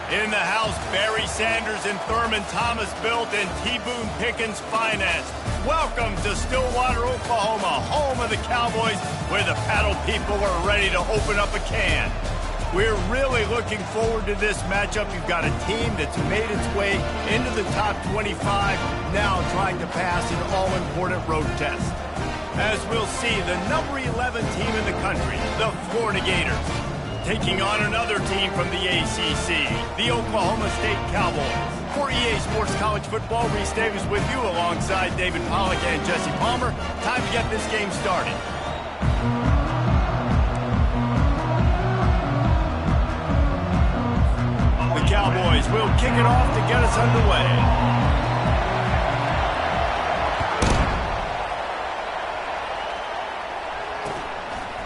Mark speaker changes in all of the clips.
Speaker 1: In the house, Barry Sanders and Thurman Thomas built and T. Boone Pickens financed. Welcome to Stillwater, Oklahoma, home of the Cowboys, where the paddle people are ready to open up a can. We're really looking forward to this matchup. You've got a team that's made its way into the top 25, now trying to pass an all-important road test. As we'll see, the number 11 team in the country, the Florida Gators, taking on another team from the ACC, the Oklahoma State Cowboys. For EA Sports College Football, Reese Davis with you alongside David Pollack and Jesse Palmer. Time to get this game started. The Cowboys will kick it off to get us underway.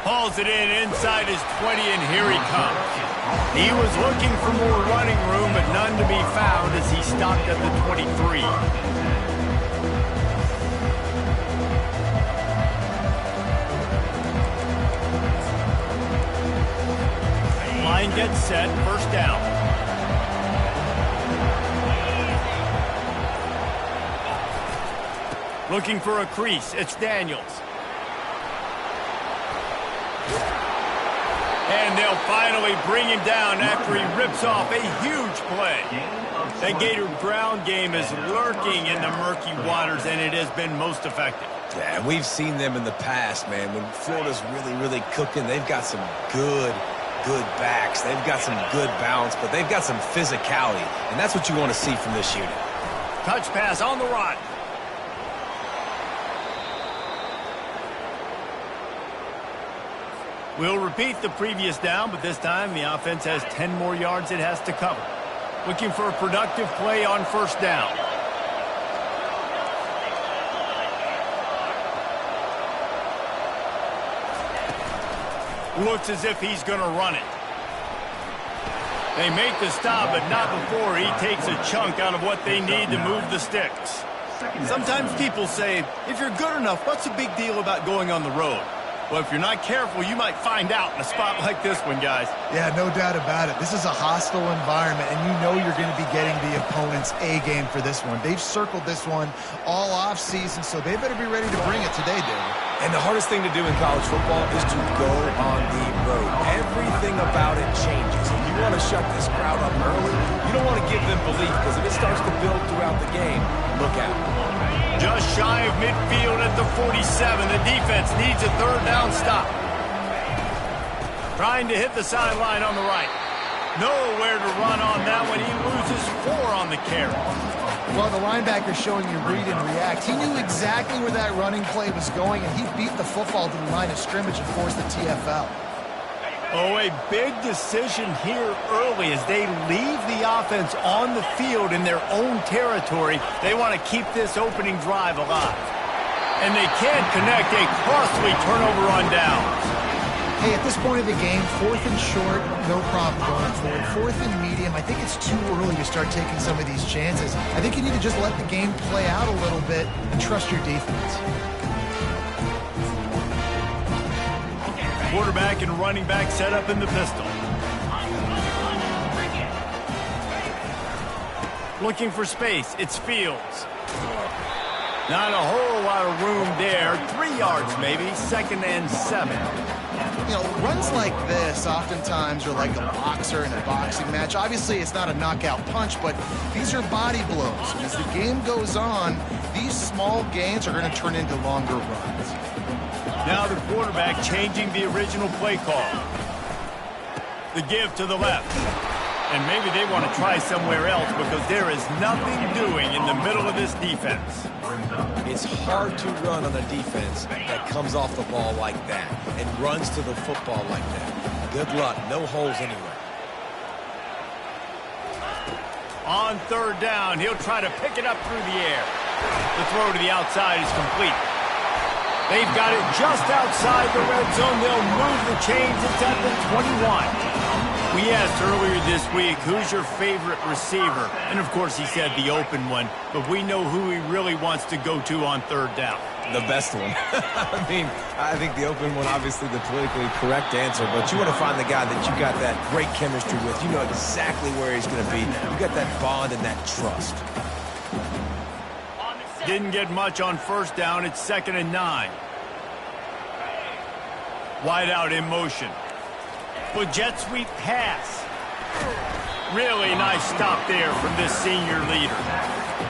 Speaker 1: Hauls it in inside his 20, and here he comes. He was looking for more running room, but none to be found as he stopped at the 23. Line gets set, first down. Looking for a crease, it's Daniels. And they'll finally bring him down after he rips off a huge play. That Gator ground game is lurking in the murky waters, and it has been most effective.
Speaker 2: Yeah, we've seen them in the past, man. When Florida's really cooking, they've got some good backs. They've got some good balance, but they've got some physicality, and that's what you want to see from this unit.
Speaker 1: Touch pass on the run. We'll repeat the previous down, but this time the offense has 10 more yards it has to cover. Looking for a productive play on first down. Looks as if he's going to run it. They make the stop, but not before he takes a chunk out of what they need to move the sticks. Sometimes people say, if you're good enough, what's the big deal about going on the road? Well, if you're not careful, you might find out in a spot like this one, guys.
Speaker 3: Yeah, no doubt about it. This is a hostile environment, and you know you're going to be getting the opponent's A-game for this one. They've circled this one all off-season, so they better be ready to bring it today, David.
Speaker 2: And the hardest thing to do in college football is to go on the road. Everything about it changes. If you want to shut this crowd up early, you don't want to give them belief, because if it starts to build throughout the game, look out.
Speaker 1: Just shy of midfield at the 47. The defense needs a third down stop. Trying to hit the sideline on the right. Nowhere to run on that one. He loses 4 on the carry.
Speaker 3: Well, the linebacker's showing you read and react. He knew exactly where that running play was going, and he beat the football to the line of scrimmage and forced the TFL.
Speaker 1: Oh, a big decision here early as they leave the offense on the field in their own territory. They want to keep this opening drive alive. And they can't connect. A costly turnover on downs.
Speaker 3: Hey, at this point of the game, 4th and short, no problem going forward. 4th and medium, I think it's too early to start taking some of these chances. I think you need to just let the game play out a little bit and trust your defense.
Speaker 1: Quarterback and running back set up in the pistol. Looking for space, it's Fields. Not a whole lot of room there. 3 yards maybe, 2nd and 7.
Speaker 3: You know, runs like this oftentimes are like a boxer in a boxing match. Obviously, it's not a knockout punch, but these are body blows. And as the game goes on, these small gains are going to turn into longer runs.
Speaker 1: Now the quarterback changing the original play call. The give to the left. And maybe they want to try somewhere else because there is nothing doing in the middle of this defense.
Speaker 2: It's hard to run on a defense that comes off the ball like that and runs to the football like that. Good luck. No holes anywhere.
Speaker 1: On 3rd down, he'll try to pick it up through the air. The throw to the outside is complete. They've got it just outside the red zone. They'll move the chains. It's at the 21. We asked earlier this week, who's your favorite receiver? And, of course, he said the open one. But we know who he really wants to go to on 3rd down.
Speaker 2: The best one. I mean, I think the open one, obviously the politically correct answer, but you want to find the guy that you got that great chemistry with. You know exactly where he's going to be. You got that bond and that trust.
Speaker 1: Didn't get much on first down. It's 2nd and 9. Wide out in motion. With jet sweep pass. Really nice stop there from this senior leader.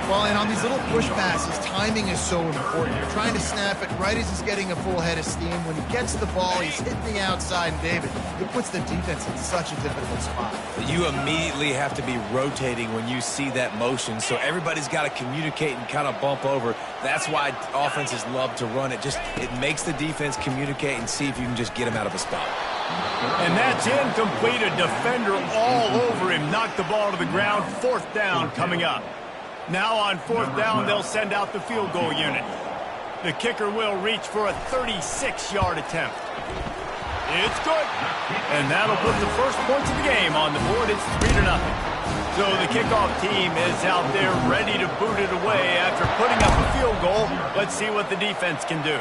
Speaker 3: Well, and on these little push passes, timing is so important. You're trying to snap it right as he's getting a full head of steam. When he gets the ball, he's hitting the outside, and David, it puts the defense in such a difficult spot.
Speaker 2: You immediately have to be rotating when you see that motion, so everybody's got to communicate and kind of bump over. That's why offenses love to run it. It makes the defense communicate and see if you can just get him out of a spot.
Speaker 1: And that's incomplete. A defender all over him. Knocked the ball to the ground. 4th down coming up. Now on 4th down, they'll send out the field goal unit. The kicker will reach for a 36-yard attempt. It's good. And that'll put the first points of the game on the board. It's 3-0. So the kickoff team is out there ready to boot it away after putting up a field goal. Let's see what the defense can do.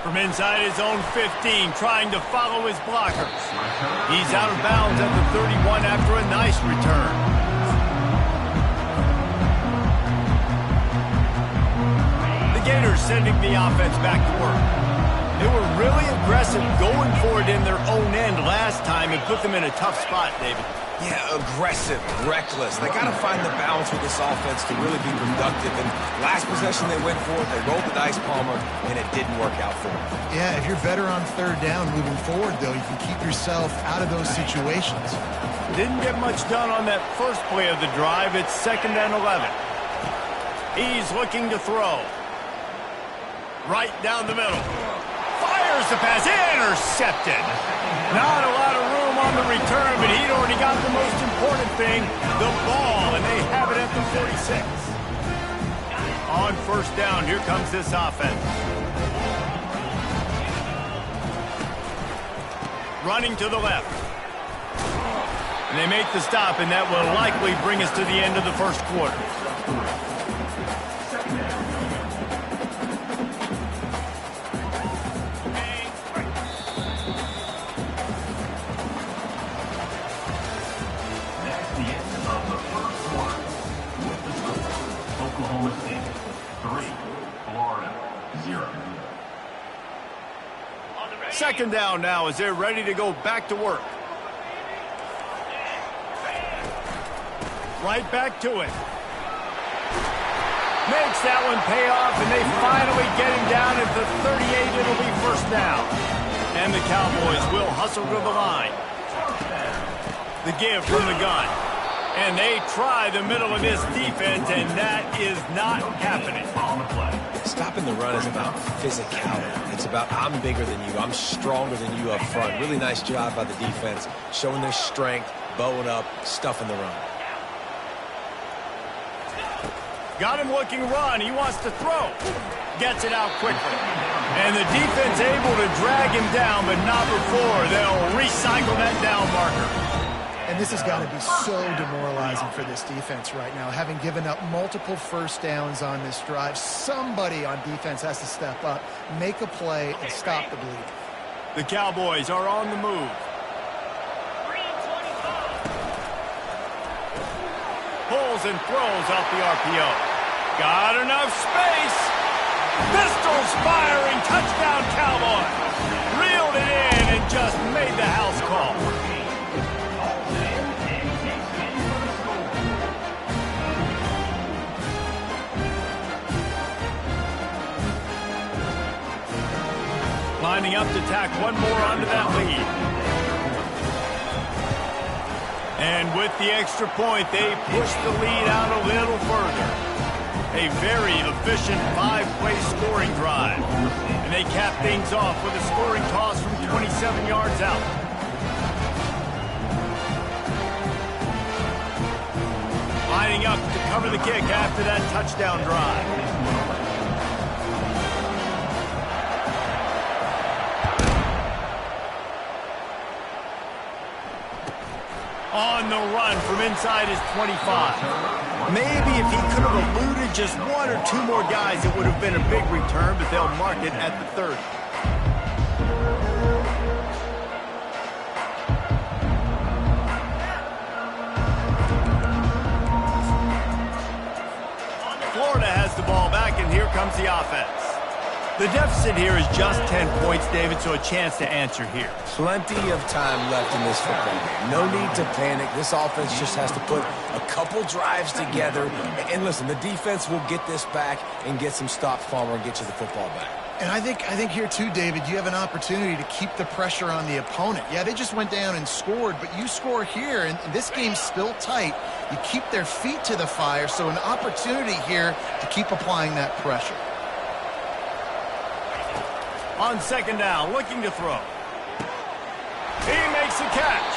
Speaker 1: From inside his own 15, trying to follow his blockers. He's out of bounds at the 31 after a nice return. Gators sending the offense back to work. They were really aggressive going for it in their own end last time and put them in a tough spot, David.
Speaker 2: Yeah, aggressive, reckless. They got to find the balance with this offense to really be productive. And last possession they went for it, they rolled the dice, Palmer, and it didn't work out for them.
Speaker 3: Yeah, if you're better on 3rd down moving forward, though, you can keep yourself out of those situations.
Speaker 1: Didn't get much done on that first play of the drive. It's 2nd and 11. He's looking to throw. Right down the middle. Fires the pass. Intercepted. Not a lot of room on the return, but he'd already got the most important thing, the ball, and they have it at the 46. On 1st down, here comes this offense. Running to the left. And they make the stop, and that will likely bring us to the end of the first quarter. Second down now as they're ready to go back to work. Right back to it. Makes that one pay off, and they finally get him down at the 38. It'll be 1st down. And the Cowboys will hustle to the line. The give from the gun. And they try the middle of this defense, and that is not happening.
Speaker 2: Stopping the run is about physicality. It's about I'm bigger than you, I'm stronger than you up front. Really nice job by the defense, showing their strength, bowing up, stuffing the run.
Speaker 1: Got him looking run. He wants to throw. Gets it out quickly. And the defense able to drag him down, but not before they'll recycle that down marker.
Speaker 3: And this has got to be so demoralizing for this defense right now. Having given up multiple 1st downs on this drive, somebody on defense has to step up, make a play, and stop the bleed.
Speaker 1: The Cowboys are on the move. Pulls and throws off the RPO. Got enough space. Pistols firing. Touchdown, Cowboys. Reeled it in and just made the house call. Lining up to tack one more onto that lead. And with the extra point, they push the lead out a little further. A very efficient 5-play scoring drive. And they cap things off with a scoring toss from 27 yards out. Lining up to cover the kick after that touchdown drive. On the run from inside his 25. Maybe if he could have eluded just one or two more guys, it would have been a big return, but they'll mark it at the 30. Florida has the ball back, and here comes the offense. The deficit here is just 10 points, David, so a chance to answer here.
Speaker 2: Plenty of time left in this football game. No need to panic. This offense just has to put a couple drives together. And listen, the defense will get this back and get some stops, Palmer, and get you the football back.
Speaker 3: And I think here too, David, you have an opportunity to keep the pressure on the opponent. Yeah, they just went down and scored, but you score here, and this game's still tight. You keep their feet to the fire, so an opportunity here to keep applying that pressure.
Speaker 1: On second down, looking to throw. He makes the catch.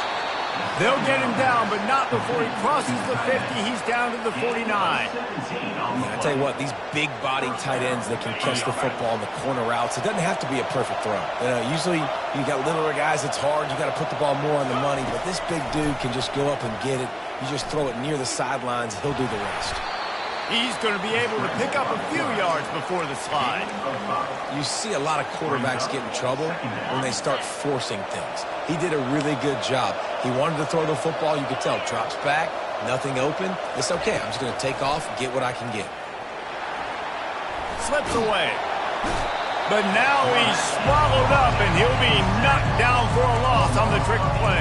Speaker 1: They'll get him down, but not before he crosses the 50. He's down to the 49.
Speaker 2: I tell you what, these big-body tight ends that can catch the football in the corner routes, it doesn't have to be a perfect throw. Usually you got littler guys, it's hard. You got to put the ball more on the money, but this big dude can just go up and get it. You just throw it near the sidelines, he'll do the rest.
Speaker 1: He's going to be able to pick up a few yards before the slide.
Speaker 2: You see a lot of quarterbacks get in trouble when they start forcing things. He did a really good job. He wanted to throw the football. You could tell. Drops back, nothing open. It's okay. I'm just going to take off and get what I can get.
Speaker 1: Slips away. But now he's swallowed up, and he'll be knocked down for a loss on the trick play.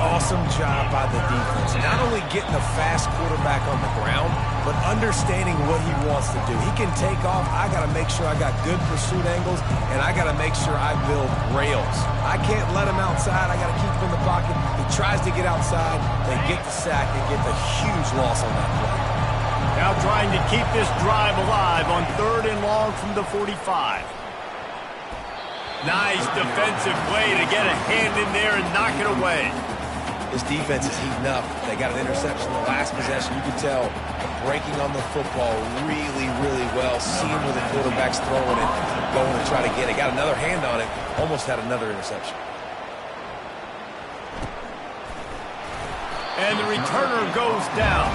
Speaker 2: Awesome job by the defense. Not only getting a fast quarterback on the ground, but understanding what he wants to do. He can take off. I got to make sure I got good pursuit angles, and I got to make sure I build rails. I can't let him outside. I got to keep him in the pocket. He tries to get outside. They get the sack. They get the huge loss on that play.
Speaker 1: Now trying to keep this drive alive on 3rd and long from the 45. Nice defensive play to get a hand in there and knock it away.
Speaker 2: This defense is heating up. They got an interception in the last possession. You can tell breaking on the football really, really well. Seeing where the quarterback's throwing it, going to try to get it. Got another hand on it. Almost had another interception.
Speaker 1: And the returner goes down.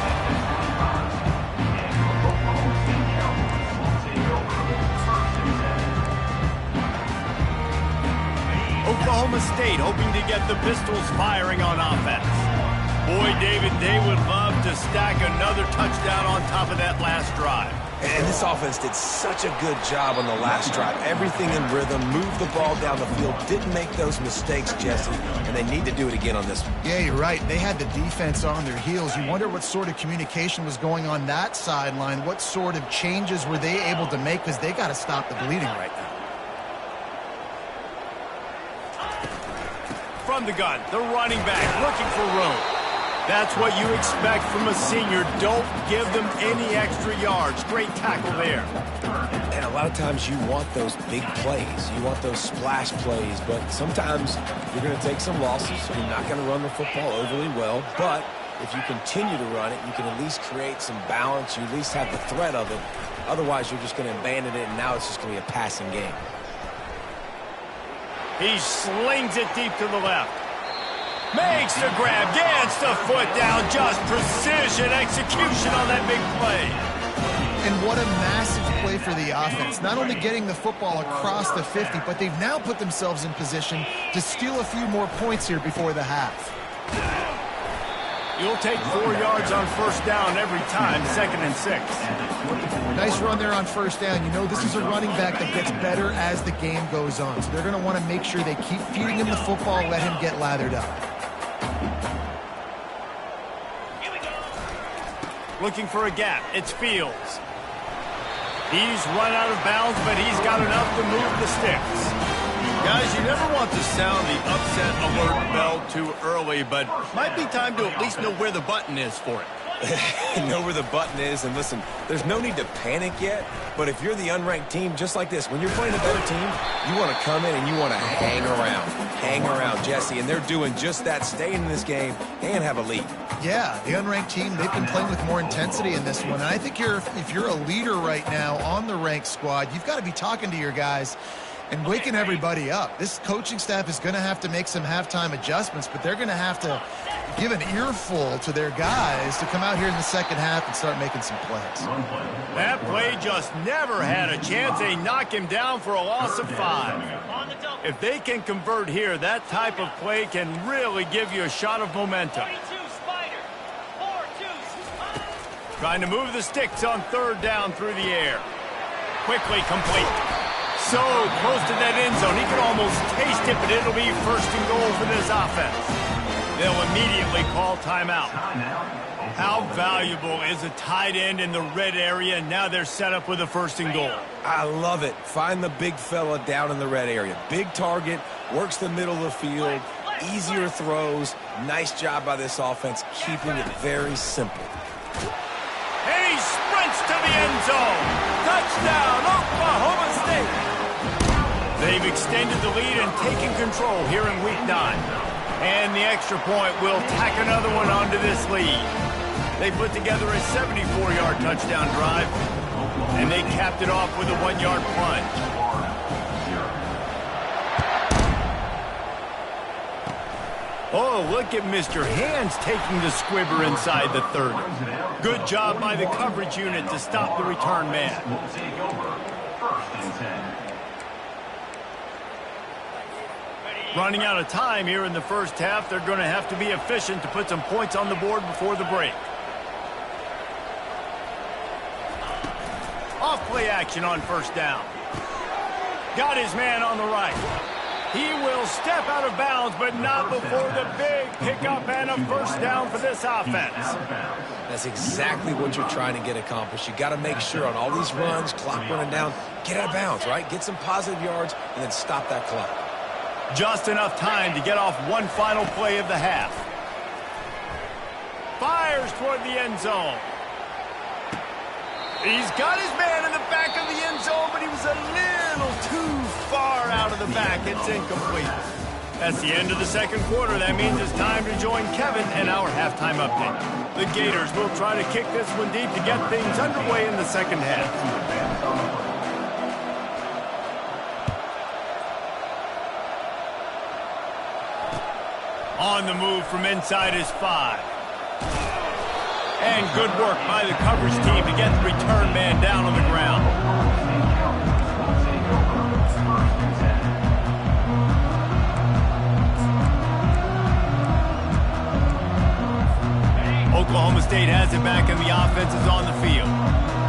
Speaker 1: Oklahoma State hoping to get the Pistols firing on offense. Boy, David, they would love to stack another touchdown on top of that last drive.
Speaker 2: And this offense did such a good job on the last drive. Everything in rhythm, moved the ball down the field, didn't make those mistakes, Jesse, and they need to do it again on this one.
Speaker 3: Yeah, you're right. They had the defense on their heels. You wonder what sort of communication was going on that sideline. What sort of changes were they able to make, because they got to stop the bleeding right now.
Speaker 1: From the gun, the running back looking for room. That's what you expect from a senior. Don't give them any extra yards. Great tackle there.
Speaker 2: And a lot of times you want those big plays. You want those splash plays, but sometimes you're going to take some losses. You're not going to run the football overly well, but if you continue to run it, you can at least create some balance. You at least have the threat of it. Otherwise, you're just going to abandon it, and now it's just going to be a passing game.
Speaker 1: He slings it deep to the left. Makes the grab, gets the foot down. Just precision execution on that big play.
Speaker 3: And what a massive play for the offense. Not only getting the football across the 50, but they've now put themselves in position to steal a few more points here before the half.
Speaker 1: You'll take 4 yards on first down every time, 2nd and 6.
Speaker 3: Nice run there on first down. You know, this is a running back that gets better as the game goes on. So they're going to want to make sure they keep feeding him the football, let him get lathered up.
Speaker 1: Looking for a gap. It's Fields. He's run out of bounds, but he's got enough to move the sticks. Guys, you never want to sound the upset alert bell too early, but might be time to at least know where the button is for it.
Speaker 2: Know where the button is, and listen, there's no need to panic yet, but if you're the unranked team, just like this, when you're playing a better team, you want to come in and you want to hang around, Jesse, and they're doing just that, staying in this game and have a lead.
Speaker 3: Yeah, the unranked team, they've been playing with more intensity in this one, and I think if you're a leader right now on the ranked squad, you've got to be talking to your guys and waking everybody up. This coaching staff is going to have to make some halftime adjustments, but they're going to have to give an earful to their guys to come out here in the second half and start making some plays.
Speaker 1: That play just never had a chance. They knock him down for a loss of 5. If they can convert here, that type of play can really give you a shot of momentum. Trying to move the sticks on third down through the air. Quickly complete. So close to that end zone. He could almost taste it, but it'll be first and goal for this offense. They'll immediately call timeout. How valuable is a tight end in the red area? Now they're set up with a first and goal.
Speaker 2: I love it. Find the big fella down in the red area. Big target, works the middle of the field, easier throws. Nice job by this offense, keeping it very simple.
Speaker 1: And he sprints to the end zone. Touchdown, Oklahoma State. They've extended the lead and taken control here in week 9. And the extra point will tack another one onto this lead. They put together a 74-yard touchdown drive, and they capped it off with a 1-yard plunge. Oh, look at Mr. Hands taking the squibber inside the 30. Good job by the coverage unit to stop the return man. Running out of time here in the first half. They're going to have to be efficient to put some points on the board before the break. Off play action on first down. Got his man on the right. He will step out of bounds, but not before the big pickup and a first down for this offense.
Speaker 2: That's exactly what you're trying to get accomplished. You got to make sure on all these runs, clock running down, get out of bounds, right? Get some positive yards and then stop that clock.
Speaker 1: Just enough time to get off one final play of the half. Fires toward the end zone. He's got his man in the back of the end zone, but he was a little too far out of the back. It's incomplete. That's the end of the second quarter. That means it's time to join Kevin and our halftime update. The Gators will try to kick this one deep to get things underway in the second half. On the move from inside his 5. And good work by the coverage team to get the return man down on the ground. Oklahoma State has it back and the offense is on the field.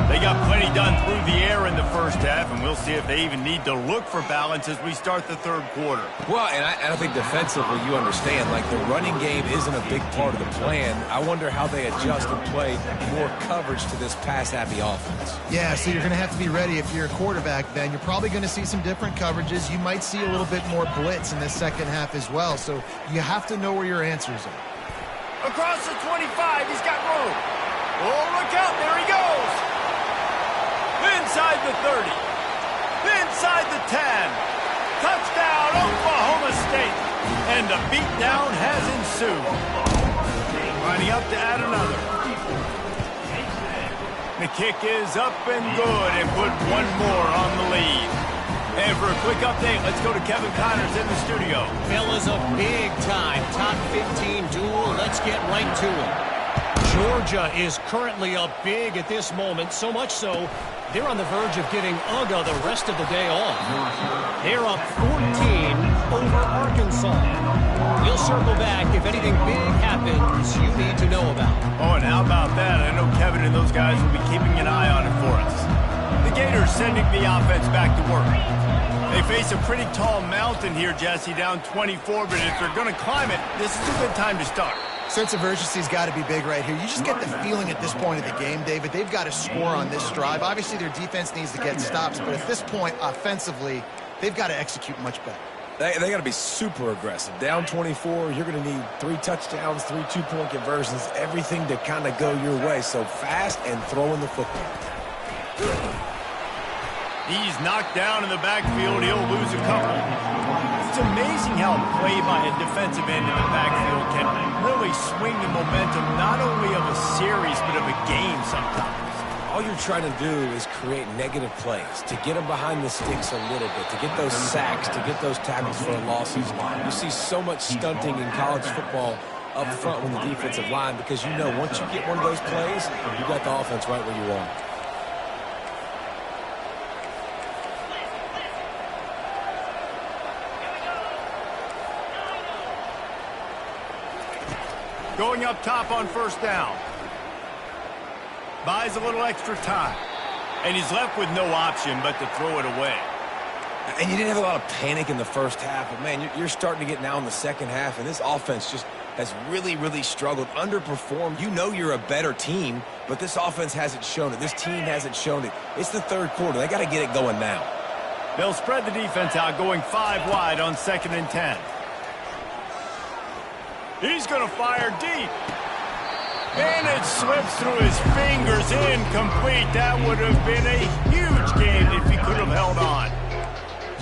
Speaker 1: They got plenty done through the air in the first half, and we'll see if they even need to look for balance as we start the third quarter.
Speaker 2: Well, and I think defensively you understand, like the running game isn't a big part of the plan. I wonder how they adjust and play more coverage to this pass-happy offense.
Speaker 3: Yeah, so you're going to have to be ready if you're a quarterback then. You're probably going to see some different coverages. You might see a little bit more blitz in the second half as well, so you have to know where your answers are.
Speaker 1: Across the 25, he's got room. Oh, look out, there he goes. Inside the 30. Inside the 10. Touchdown, Oklahoma State. And the beatdown has ensued. Lining up to add another. The kick is up and good and put one more on the lead. And for a quick update, let's go to Kevin Connors in the studio.
Speaker 4: Fellas, a big-time top 15 duel. Let's get right to it. Georgia is currently up big at this moment, so much so they're on the verge of giving UGA the rest of the day off. They're up 14 over Arkansas. We'll circle back if anything big happens you need to know about.
Speaker 1: Oh, and how about that? I know Kevin and those guys will be keeping an eye on it for us. The Gators sending the offense back to work. They face a pretty tall mountain here, Jesse, down 24, but if they're going to climb it, this is a good time to start.
Speaker 3: Sense of urgency's got to be big right here. You just get the feeling at this point of the game, David, they've got to score on this drive. Obviously, their defense needs to get stops, but at this point, offensively, they've got to execute much better.
Speaker 2: They got to be super aggressive. Down 24, you're going to need 3 touchdowns, 3 two-point conversions, everything to kind of go your way. So fast and throwing the football.
Speaker 1: He's knocked down in the backfield. He'll lose a couple. It's amazing how play by a defensive end in the backfield can really swing the momentum not only of a series but of a game sometimes.
Speaker 2: all you're trying to do is create negative plays, to get them behind the sticks a little bit, to get those sacks, to get those tackles for losses. You see so much stunting in college football up front with the defensive line because you know once you get one of those plays, you got the offense right where you want.
Speaker 1: Going up top on first down. Buys a little extra time. And he's left with no option but to throw it away.
Speaker 2: And you didn't have a lot of panic in the first half, but, man, you're starting to get now in the second half, and this offense just has really, really struggled, underperformed. You know you're a better team, but this offense hasn't shown it. This team hasn't shown it. It's the third quarter. They got to get it going now.
Speaker 1: They'll spread the defense out, going 5 wide on 2nd and 10. He's going to fire deep. And it slips through his fingers, incomplete. That would have been a huge gain if he could have held on.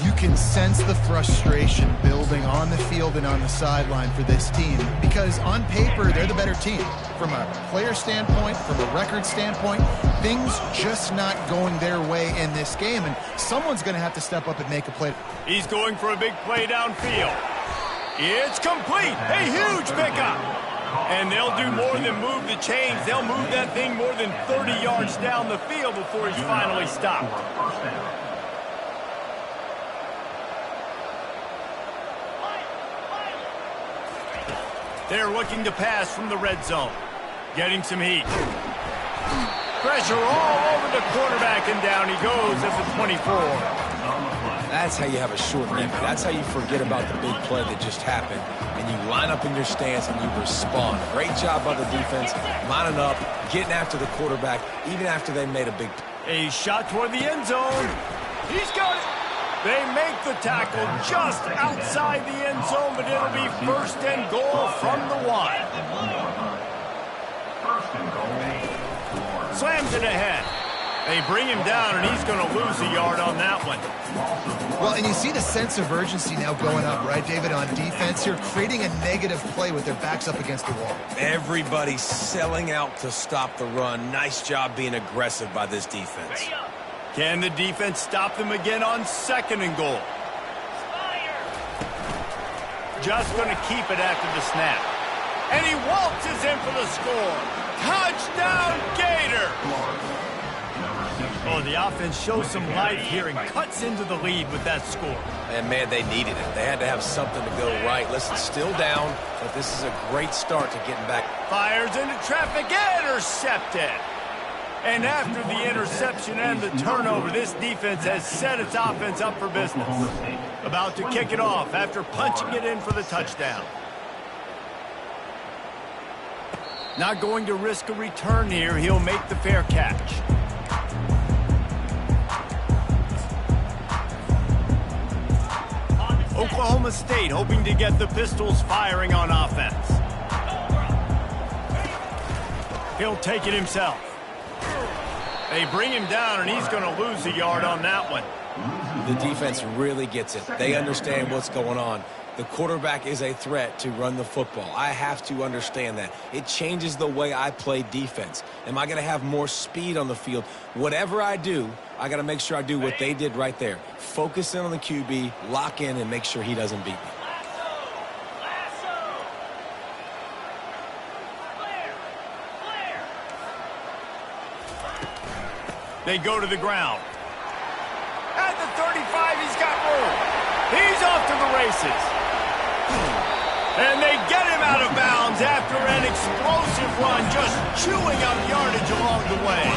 Speaker 3: You can sense the frustration building on the field and on the sideline for this team because on paper, they're the better team. From a player standpoint, from a record standpoint, things just not going their way in this game, and someone's going to have to step up and make a play.
Speaker 1: He's going for a big play downfield. It's complete. A huge pickup. And they'll do more than move the chains. They'll move that thing more than 30 yards down the field before he's finally stopped. They're looking to pass from the red zone. Getting some heat. Pressure all over the quarterback, and down he goes at the 24.
Speaker 2: That's how you have a short lead. That's how you forget about the big play that just happened, and you line up in your stance and you respond. Great job by the defense, lining up, getting after the quarterback, even after they made a big play.
Speaker 1: A shot toward the end zone. He's got it. They make the tackle just outside the end zone, but it'll be 1st and goal from the 1. Slams it ahead. They bring him down, and he's going to lose a yard on that one.
Speaker 3: Well, and you see the sense of urgency now going up, right, David, on defense here, creating a negative play with their backs up against the wall.
Speaker 2: Everybody's selling out to stop the run. Nice job being aggressive by this defense.
Speaker 1: Can the defense stop them again on 2nd and goal? Just going to keep it after the snap. And he waltzes in for the score. Touchdown, Gator! Oh, the offense shows some life here and cuts into the lead with that score.
Speaker 2: And, man, they needed it. They had to have something to go right. Listen, still down, but this is a great start to getting back.
Speaker 1: Fires into traffic, intercepted. And after the interception and the turnover, this defense has set its offense up for business. About to kick it off after punching it in for the touchdown. Not going to risk a return here. He'll make the fair catch. Oklahoma State hoping to get the Pistols firing on offense. He'll take it himself. They bring him down, and he's going to lose a yard on that one.
Speaker 2: The defense really gets it. They understand what's going on. The quarterback is a threat to run the football. I have to understand that. It changes the way I play defense. Am I going to have more speed on the field? Whatever I do, I got to make sure I do what they did right there. Focus in on the QB, lock in, and make sure he doesn't beat me.
Speaker 1: They go to the ground. At the 35, he's got room. He's off to the races. And they get him out of bounds after an explosive run, just chewing up yardage along the way.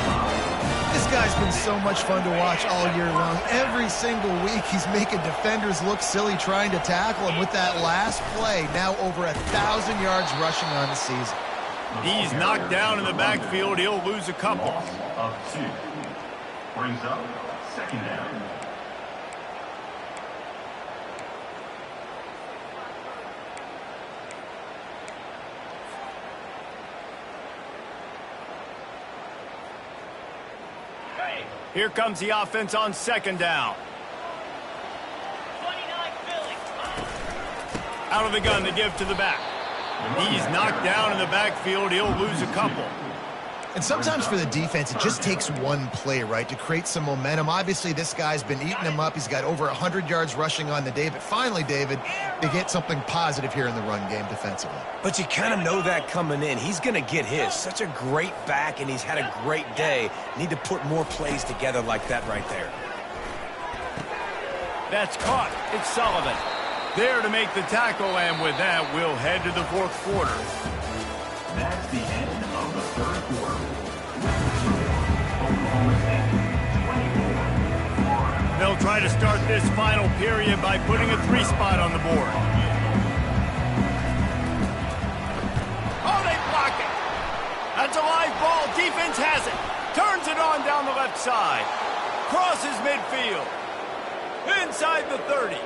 Speaker 3: This guy's been so much fun to watch all year long. Every single week, he's making defenders look silly trying to tackle him. With that last play, now over 1,000 yards rushing on the season.
Speaker 1: He's knocked down in the backfield. He'll lose a couple.
Speaker 5: Of 2. Brings up 2nd down.
Speaker 1: Here comes the offense on 2nd down. Out of the gun to give to the back. He's knocked down in the backfield. He'll lose a couple.
Speaker 3: And sometimes for the defense, it just takes one play, right, to create some momentum. Obviously, this guy's been eating them up. He's got over 100 yards rushing on the day. But finally, David, they get something positive here in the run game defensively.
Speaker 2: But you kind of know that coming in. He's going to get his. Such a great back, and he's had a great day. Need to put more plays together like that right there.
Speaker 1: That's caught. It's Sullivan. There to make the tackle, and with that, we'll head to the fourth quarter.
Speaker 5: That's the end of the third quarter.
Speaker 1: They'll try to start this final period by putting a 3-spot on the board. Oh, they block it. That's a live ball. Defense has it. Turns it on down the left side. Crosses midfield. Inside the 30.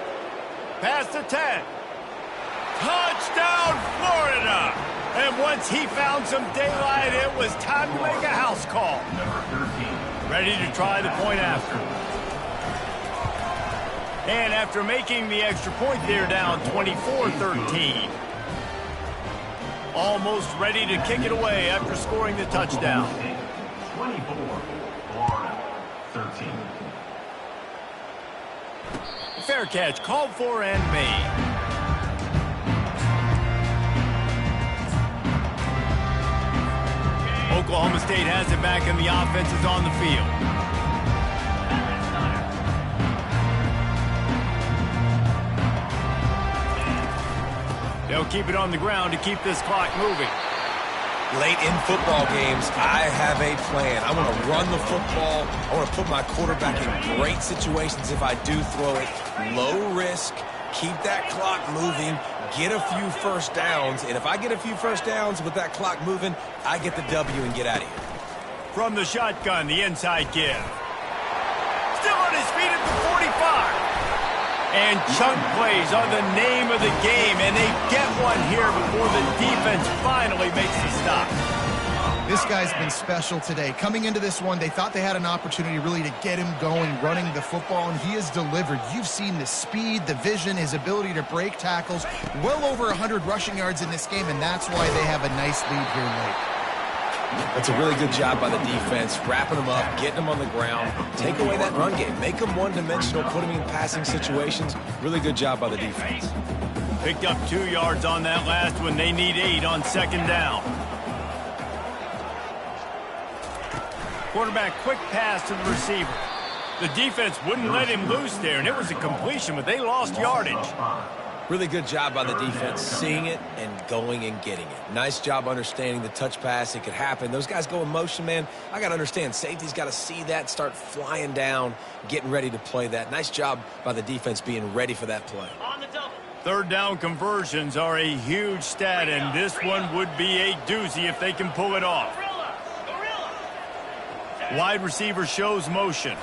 Speaker 1: Past the 10. Touchdown, Florida. And once he found some daylight, it was time to make a house call.
Speaker 5: Number 13.
Speaker 1: Ready to try the point after. And after making the extra point, they're down 24-13. Almost ready to kick it away after scoring the touchdown.
Speaker 5: 24, Florida 13.
Speaker 1: Fair catch called for and made. Oklahoma State has it back and the offense is on the field. They'll keep it on the ground to keep this clock moving.
Speaker 2: Late in football games, I have a plan. I want to run the football. I want to put my quarterback in great situations if I do throw it. Low risk, keep that clock moving, get a few first downs. And if I get a few first downs with that clock moving, I get the W and get out of here.
Speaker 1: From the shotgun, the inside give. Still on his feet at the 45. And chunk plays are the name of the game, and they get one here before the defense finally makes the stop.
Speaker 3: This guy's been special today. Coming into this one, they thought they had an opportunity really to get him going, running the football, and he has delivered. You've seen the speed, the vision, his ability to break tackles. Well over 100 rushing yards in this game, and that's why they have a nice lead here late.
Speaker 2: That's a really good job by the defense, wrapping them up, getting them on the ground, take away that run game, make them one-dimensional, put them in passing situations. Really good job by the defense.
Speaker 1: Picked up 2 yards on that last one. They need 8 on second down. Quarterback quick pass to the receiver. The defense wouldn't let him loose there, and it was a completion, but they lost yardage.
Speaker 2: Really good job by the defense, seeing it and going and getting it. Nice job understanding the touch pass. It could happen. Those guys go in motion, man. I got to understand. Safety's got to see that, start flying down, getting ready to play that. Nice job by the defense being ready for that play.
Speaker 1: Third down conversions are a huge stat, and this one would be a doozy if they can pull it off. Wide receiver shows motion.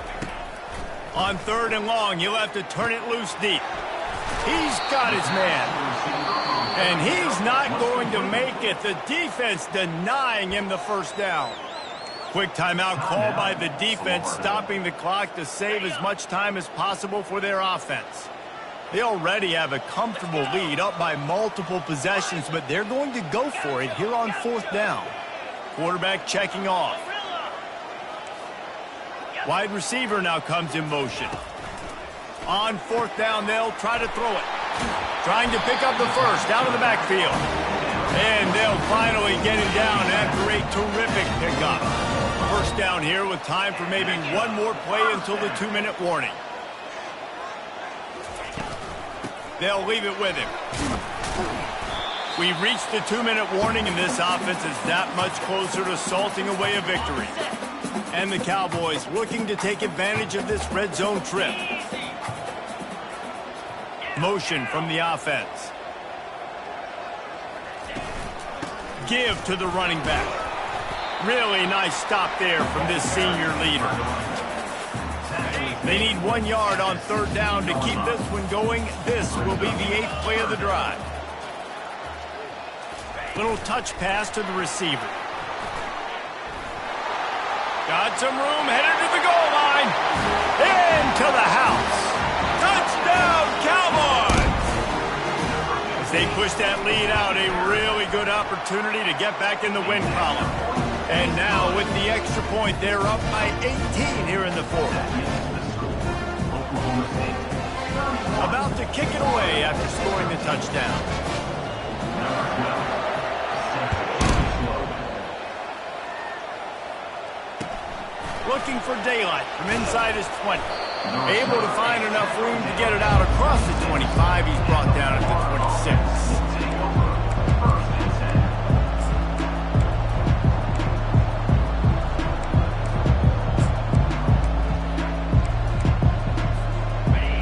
Speaker 1: On third and long, he'll have to turn it loose deep. He's got his man. And he's not going to make it. The defense denying him the first down. Quick timeout called by the defense, stopping the clock to save as much time as possible for their offense. They already have a comfortable lead, up by multiple possessions, but they're going to go for it here on fourth down. Quarterback checking off. Wide receiver now comes in motion. On fourth down, they'll try to throw it. Trying to pick up the first out of the backfield. And they'll finally get him down after a terrific pickup. First down here with time for maybe one more play until the 2-minute warning. They'll leave it with him. We've reached the 2-minute warning, and this offense is that much closer to salting away a victory. And the Cowboys looking to take advantage of this red zone trip. Motion from the offense. Give to the running back. Really nice stop there from this senior leader. They need 1 yard on third down to keep this one going. This will be the 8th play of the drive. Little touch pass to the receiver. Got some room, headed to the goal line. Into the house. Touchdown, Cowboys! As they push that lead out, a really good opportunity to get back in the win column. And now with the extra point, they're up by 18 here in the fourth. About to kick it away after scoring the touchdown. Looking for daylight from inside his 20. Able to find enough room to get it out across the 25. He's brought down at the 26.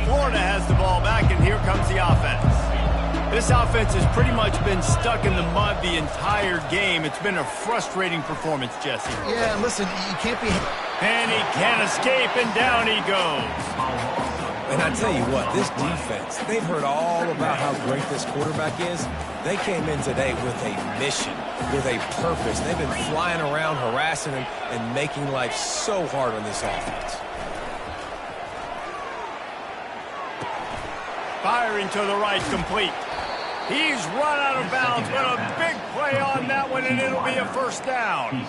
Speaker 1: Florida has the ball back, and here comes the offense. This offense has pretty much been stuck in the mud the entire game. It's been a frustrating performance, Jesse.
Speaker 3: Yeah, listen, you can't be...
Speaker 1: And he can't escape, and down he goes.
Speaker 2: And I tell you what, this defense, they've heard all about how great this quarterback is. They came in today with a mission, with a purpose. They've been flying around, harassing him, and making life so hard on this offense.
Speaker 1: Firing to the right, complete. He's run out of bounds, but a big play on that one, and it'll be a first down.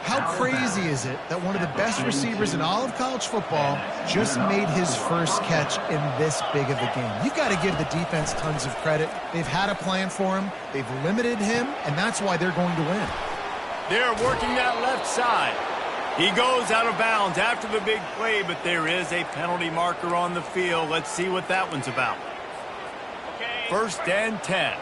Speaker 3: How crazy is it that one of the best receivers in all of college football just made his first catch in this big of a game? You've got to give the defense tons of credit. They've had a plan for him. They've limited him, and that's why they're going to win.
Speaker 1: They're working that left side. He goes out of bounds after the big play, but there is a penalty marker on the field. Let's see what that one's about. First and 10.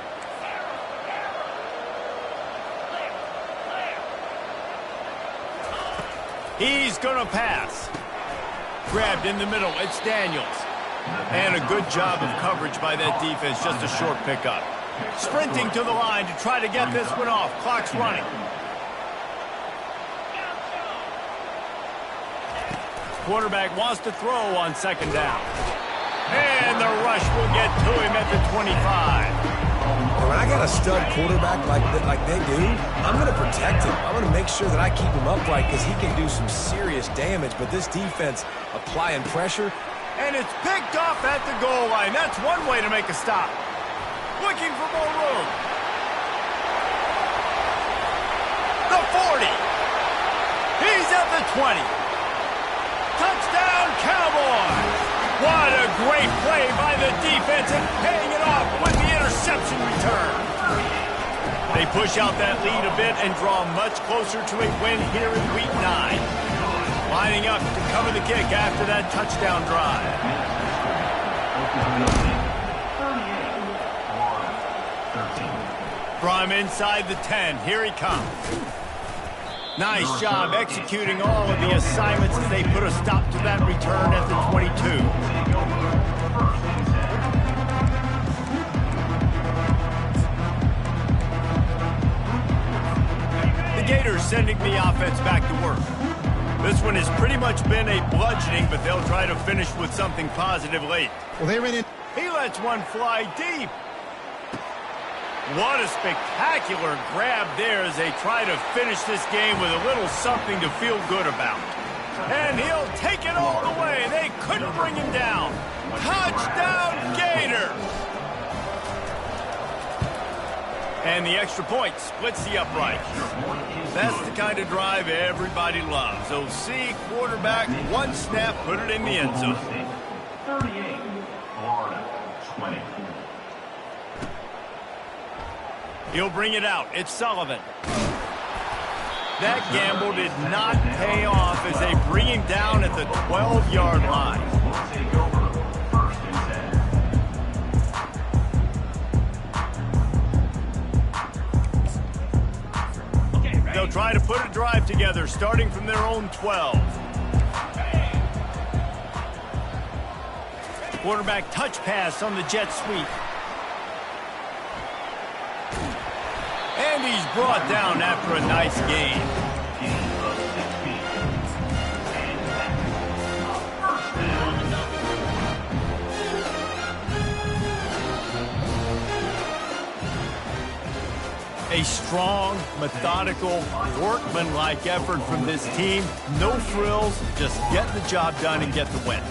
Speaker 1: He's going to pass. Grabbed in the middle. It's Daniels. And a good job of coverage by that defense. Just a short pickup. Sprinting to the line to try to get this one off. Clock's running. Quarterback wants to throw on second down. And the rush will get to him at the 25.
Speaker 2: When I got a stud quarterback like they do, I'm going to protect him. I'm going to make sure that I keep him upright because he can do some serious damage. But this defense applying pressure.
Speaker 1: And it's picked off at the goal line. That's one way to make a stop. Looking for more room. The 40. He's at the 20. Touchdown, Cowboys! What a great play by the defense and paying it off with the interception return. They push out that lead a bit and draw much closer to a win here in Week 9. Lining up to cover the kick after that touchdown drive. From inside the 10, here he comes. Nice job executing all of the assignments as they put a stop to that return at the 22. The Gators sending the offense back to work. This one has pretty much been a bludgeoning, but they'll try to finish with something positive late.
Speaker 3: Well, they ran in.
Speaker 1: He lets one fly deep. What a spectacular grab there as they try to finish this game with a little something to feel good about. And he'll take it all the way. They couldn't bring him down. Touchdown, Gators! And the extra point splits the upright. That's the kind of drive everybody loves. OC, quarterback, one snap, put it in the end zone.
Speaker 5: 38, Florida, 20.
Speaker 1: He'll bring it out. It's Sullivan. That gamble did not pay off as they bring him down at the 12-yard line.
Speaker 5: Take over first and 10.
Speaker 1: They'll try to put a drive together, starting from their own 12. Quarterback touch pass on the jet sweep. And he's brought down after a nice gain. A strong, methodical, workmanlike effort from this team. No frills, just get the job done and get the win.